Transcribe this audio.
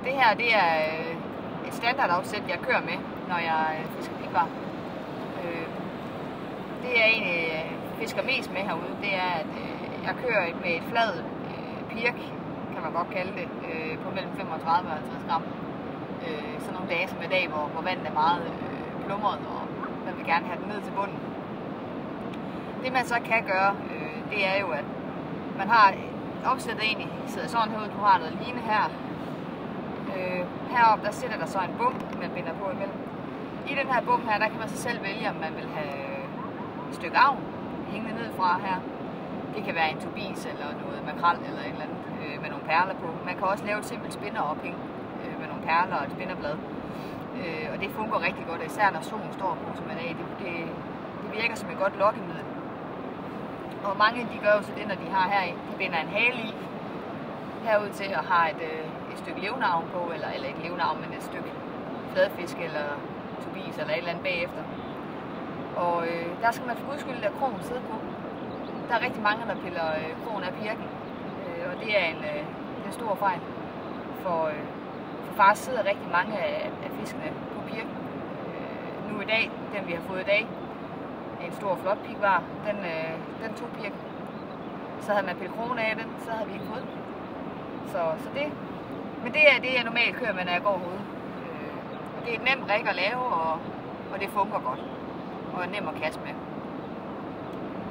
Det her, det er et standardafsæt, jeg kører med, når jeg fisker pickbar. Det jeg egentlig fisker mest med herude, det er, at jeg kører med et flad pirk, kan man godt kalde det, på mellem 35 og 50 gram. Sådan nogle dage som i dag, hvor vandet er meget plumret, og man vil gerne have den ned til bunden. Det man så kan gøre, det er jo, at man har opsættet egentlig, sidder sådan herude, du har noget line her. Heroppe, der sætter der så en bum, man binder på imellem. I den her bum her, der kan man så selv vælge, om man vil have et stykke avn hængende ned fra her. Det kan være en tobis eller noget makrel eller et eller andet med nogle perler på. Man kan også lave et simpelt spinderophæng med nogle perler og et spinderblad. Og det fungerer rigtig godt, især når solen står på som en dag. Det virker som et godt lokkemiddel. Og mange de gør jo så det, når de har her, de binder en hale i herud til og har et stykke levnavn på, eller ikke levnavn, men et stykke fladfisk eller tobis eller et eller andet bagefter. Og der skal man for guds skyld lade krogen sidde på. Der er rigtig mange, der piller krogen af pirken, og det er en stor fejl. For faktisk sidder rigtig mange af fiskene på pirken. Nu i dag, den vi har fået i dag, en stor flot pickbar, den tog pirken. Så havde man pillet krogen af den, så havde vi ikke fået den. Så det. Men det er det, jeg normalt kører med, når jeg går herude. Det er et nemt rig at lave, og det fungerer godt. Og er nem at kaste med.